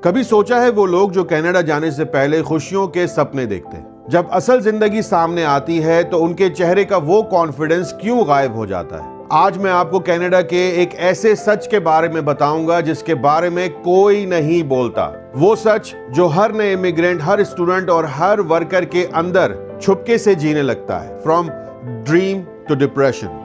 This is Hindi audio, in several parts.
कभी सोचा है वो लोग जो कनाडा जाने से पहले खुशियों के सपने देखते हैं, जब असल जिंदगी सामने आती है तो उनके चेहरे का वो कॉन्फिडेंस क्यों गायब हो जाता है? आज मैं आपको कनाडा के एक ऐसे सच के बारे में बताऊंगा जिसके बारे में कोई नहीं बोलता। वो सच जो हर नए इमिग्रेंट, हर स्टूडेंट और हर वर्कर के अंदर छुपके से जीने लगता है। From dream to depression.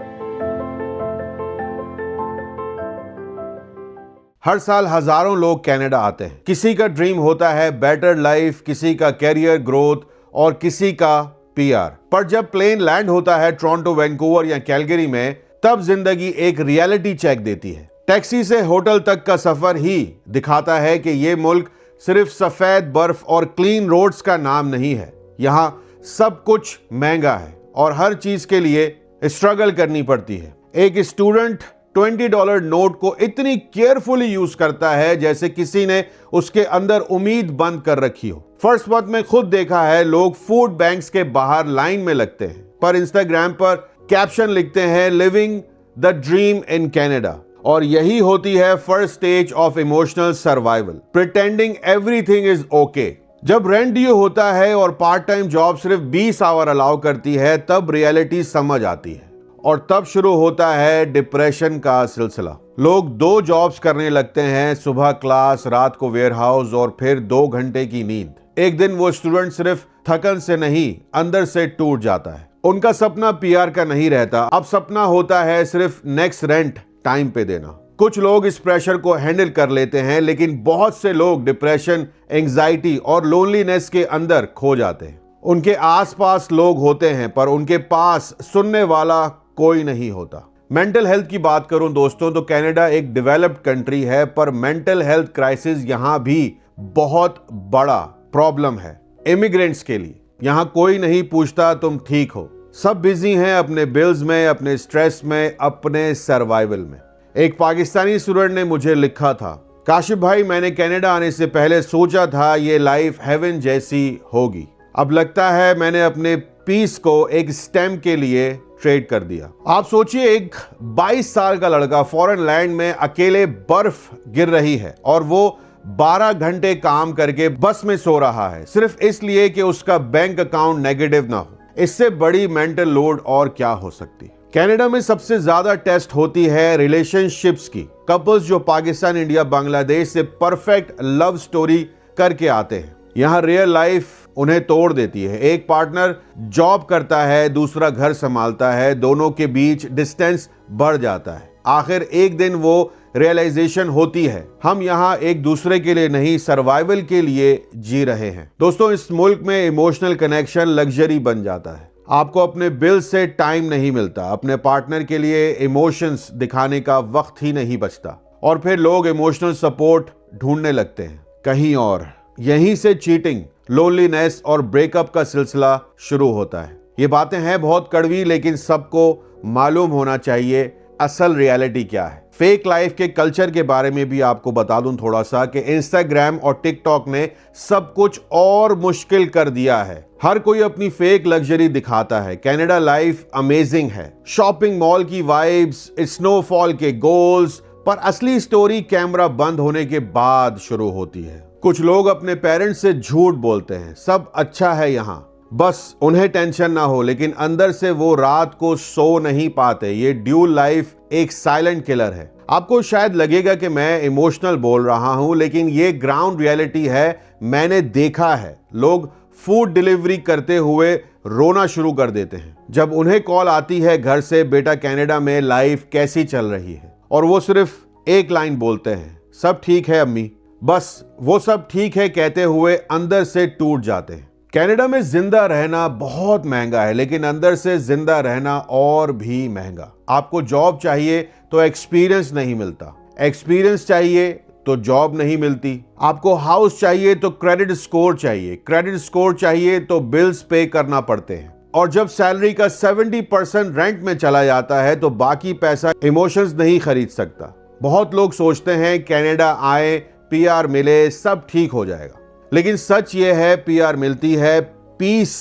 हर साल हजारों लोग कनाडा आते हैं। किसी का ड्रीम होता है बेटर लाइफ, किसी का कैरियर ग्रोथ और किसी का पीआर। पर जब प्लेन लैंड होता है टोरंटो, वैंकूवर या कैलगरी में, तब जिंदगी एक रियलिटी चेक देती है। टैक्सी से होटल तक का सफर ही दिखाता है कि ये मुल्क सिर्फ सफेद बर्फ और क्लीन रोड्स का नाम नहीं है। यहाँ सब कुछ महंगा है और हर चीज के लिए स्ट्रगल करनी पड़ती है। एक स्टूडेंट $20 नोट को इतनी केयरफुली यूज करता है जैसे किसी ने उसके अंदर उम्मीद बंद कर रखी हो। फर्स्ट मंथ में खुद देखा है, लोग फूड बैंक्स के बाहर लाइन में लगते हैं, पर इंस्टाग्राम पर कैप्शन लिखते हैं living the dream in Canada. और यही होती है first stage of emotional survival, pretending everything is okay. जब रेंट ड्यू होता है और पार्ट टाइम जॉब सिर्फ 20 आवर अलाउ करती है, तब रियलिटी समझ आती है और तब शुरू होता है डिप्रेशन का सिलसिला। लोग 2 जॉब्स करने लगते हैं, सुबह क्लास, रात को वेयरहाउस और फिर 2 घंटे की नींद। एक दिन वो स्टूडेंट सिर्फ थकन से नहीं, अंदर से टूट जाता है। उनका सपना पीआर का नहीं रहता, अब सपना होता है सिर्फ नेक्स्ट रेंट टाइम पे देना। कुछ लोग इस प्रेशर को हैंडल कर लेते हैं, लेकिन बहुत से लोग डिप्रेशन, एंजाइटी और लोनलीनेस के अंदर खो जाते हैं। उनके आसपास लोग होते हैं पर उनके पास सुनने वाला कोई नहीं होता। मेंटल हेल्थ की बात करूं दोस्तों, तो कनाडा एक डेवलप्ड कंट्री है, पर मेंटल हेल्थ क्राइसिस यहां भी बहुत बड़ा प्रॉब्लम है इमिग्रेंट्स के लिए। यहां कोई नहीं पूछता तुम ठीक हो, सब बिजी हैं अपने बिल्स में, अपने स्ट्रेस में, अपने सर्वाइवल में। एक पाकिस्तानी स्टूडेंट ने मुझे लिखा था, काशिफ भाई, मैंने कनाडा आने से पहले सोचा था ये लाइफ हेवन जैसी होगी, अब लगता है मैंने अपने पीस को एक स्टेम के लिए ट्रेड कर दिया। आप सोचिए, एक 22 साल का लड़का फॉरेन लैंड में अकेले बर्फ गिर रही है और वो 12 घंटे काम करके बस में सो रहा है, सिर्फ इसलिए कि उसका बैंक अकाउंट नेगेटिव ना हो। इससे बड़ी मेंटल लोड और क्या हो सकती है। कनाडा में सबसे ज्यादा टेस्ट होती है रिलेशनशिप्स की। कपल्स जो पाकिस्तान, इंडिया, बांग्लादेश से परफेक्ट लव स्टोरी करके आते हैं, यहाँ रियल लाइफ उन्हें तोड़ देती है। एक पार्टनर जॉब करता है, दूसरा घर संभालता है, दोनों के बीच डिस्टेंस बढ़ जाता है। आखिर एक दिन वो रियलाइजेशन होती है, हम यहाँ एक दूसरे के लिए नहीं, सर्वाइवल के लिए जी रहे हैं। दोस्तों, इस मुल्क में इमोशनल कनेक्शन लग्जरी बन जाता है। आपको अपने बिल से टाइम नहीं मिलता, अपने पार्टनर के लिए इमोशंस दिखाने का वक्त ही नहीं बचता, और फिर लोग इमोशनल सपोर्ट ढूंढने लगते हैं कहीं और। यहीं से चीटिंग, लोनलीनेस और ब्रेकअप का सिलसिला शुरू होता है। ये बातें हैं बहुत कड़वी, लेकिन सबको मालूम होना चाहिए असल रियलिटी क्या है। फेक लाइफ के कल्चर के बारे में भी आपको बता दूं थोड़ा सा, कि इंस्टाग्राम और टिकटॉक ने सब कुछ और मुश्किल कर दिया है। हर कोई अपनी फेक लग्जरी दिखाता है। कनाडा लाइफ अमेजिंग है, शॉपिंग मॉल की वाइब्स, स्नोफॉल के गोल्स, पर असली स्टोरी कैमरा बंद होने के बाद शुरू होती है। कुछ लोग अपने पेरेंट्स से झूठ बोलते हैं, सब अच्छा है यहाँ, बस उन्हें टेंशन ना हो, लेकिन अंदर से वो रात को सो नहीं पाते। ये ड्यूल लाइफ एक साइलेंट किलर है। आपको शायद लगेगा कि मैं इमोशनल बोल रहा हूं, लेकिन ये ग्राउंड रियलिटी है। मैंने देखा है, लोग फूड डिलीवरी करते हुए रोना शुरू कर देते हैं जब उन्हें कॉल आती है घर से, बेटा कनाडा में लाइफ कैसी चल रही है, और वो सिर्फ एक लाइन बोलते हैं, सब ठीक है अम्मी। बस वो सब ठीक है कहते हुए अंदर से टूट जाते हैं। कनाडा में जिंदा रहना बहुत महंगा है, लेकिन अंदर से जिंदा रहना और भी महंगा। आपको जॉब चाहिए तो एक्सपीरियंस नहीं मिलता, एक्सपीरियंस चाहिए तो जॉब नहीं मिलती। आपको हाउस चाहिए तो क्रेडिट स्कोर चाहिए, क्रेडिट स्कोर चाहिए तो बिल्स पे करना पड़ते हैं। और जब सैलरी का 70% रेंट में चला जाता है तो बाकी पैसा इमोशंस नहीं खरीद सकता। बहुत लोग सोचते हैं कनाडा आए, पीआर मिले, सब ठीक हो जाएगा, लेकिन सच ये है पीआर मिलती है, पीस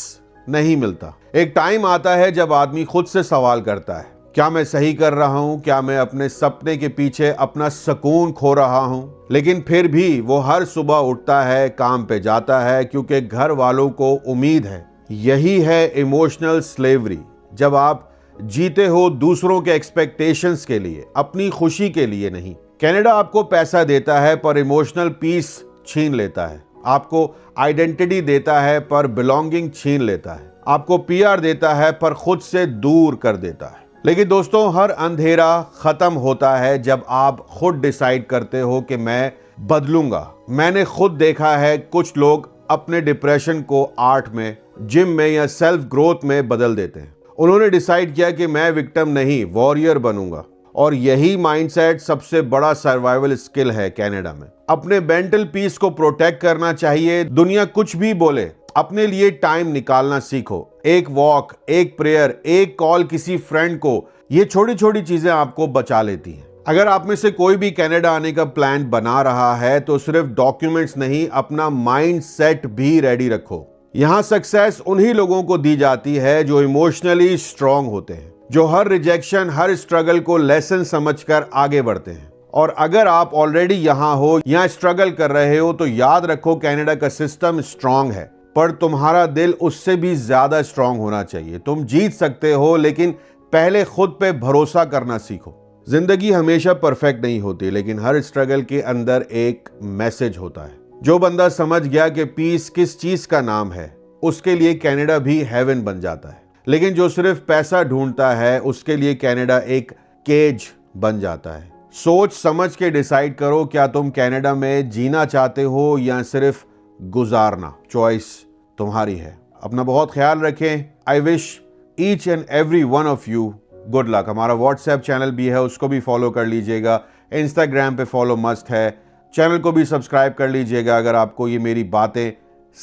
नहीं मिलता। एक टाइम आता है जब आदमी खुद से सवाल करता है, क्या मैं सही कर रहा हूं? क्या मैं अपने सपने के पीछे अपना सुकून खो रहा हूं? लेकिन फिर भी वो हर सुबह उठता है, काम पे जाता है, क्योंकि घर वालों को उम्मीद है। यही है इमोशनल स्लेवरी, जब आप जीते हो दूसरों के एक्सपेक्टेशंस के लिए, अपनी खुशी के लिए नहीं। कनाडा आपको पैसा देता है पर इमोशनल पीस छीन लेता है। आपको आइडेंटिटी देता है पर बिलोंगिंग छीन लेता है। आपको पीआर देता है पर खुद से दूर कर देता है। लेकिन दोस्तों, हर अंधेरा खत्म होता है जब आप खुद डिसाइड करते हो कि मैं बदलूंगा। मैंने खुद देखा है कुछ लोग अपने डिप्रेशन को आर्ट में, जिम में या सेल्फ ग्रोथ में बदल देते हैं। उन्होंने डिसाइड किया कि मैं विक्टिम नहीं, वॉरियर बनूंगा। और यही माइंडसेट सबसे बड़ा सर्वाइवल स्किल है कनाडा में। अपने मेंटल पीस को प्रोटेक्ट करना चाहिए। दुनिया कुछ भी बोले, अपने लिए टाइम निकालना सीखो। एक वॉक, एक प्रेयर, एक कॉल किसी फ्रेंड को, ये छोटी छोटी चीजें आपको बचा लेती हैं। अगर आप में से कोई भी कनाडा आने का प्लान बना रहा है तो सिर्फ डॉक्यूमेंट्स नहीं, अपना माइंड सेट भी रेडी रखो। यहां सक्सेस उन्हीं लोगों को दी जाती है जो इमोशनली स्ट्रांग होते हैं, जो हर रिजेक्शन, हर स्ट्रगल को लेसन समझकर आगे बढ़ते हैं। और अगर आप ऑलरेडी यहां हो या स्ट्रगल कर रहे हो तो याद रखो, कनाडा का सिस्टम स्ट्रांग है, पर तुम्हारा दिल उससे भी ज्यादा स्ट्रांग होना चाहिए। तुम जीत सकते हो, लेकिन पहले खुद पे भरोसा करना सीखो। जिंदगी हमेशा परफेक्ट नहीं होती, लेकिन हर स्ट्रगल के अंदर एक मैसेज होता है। जो बंदा समझ गया कि पीस किस चीज का नाम है, उसके लिए कनाडा भी हेवन बन जाता है। लेकिन जो सिर्फ पैसा ढूंढता है, उसके लिए कनाडा एक केज बन जाता है। सोच समझ के डिसाइड करो, क्या तुम कनाडा में जीना चाहते हो या सिर्फ गुजारना। चॉइस तुम्हारी है। अपना बहुत ख्याल रखें। I wish each and every one of you good luck. हमारा व्हाट्सएप चैनल भी है, उसको भी फॉलो कर लीजिएगा। इंस्टाग्राम पे फॉलो मस्ट है। चैनल को भी सब्सक्राइब कर लीजिएगा अगर आपको ये मेरी बातें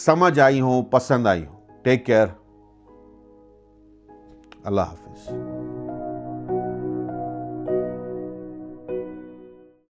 समझ आई हो, पसंद आई हो। Take care. अल्लाह हाफिज।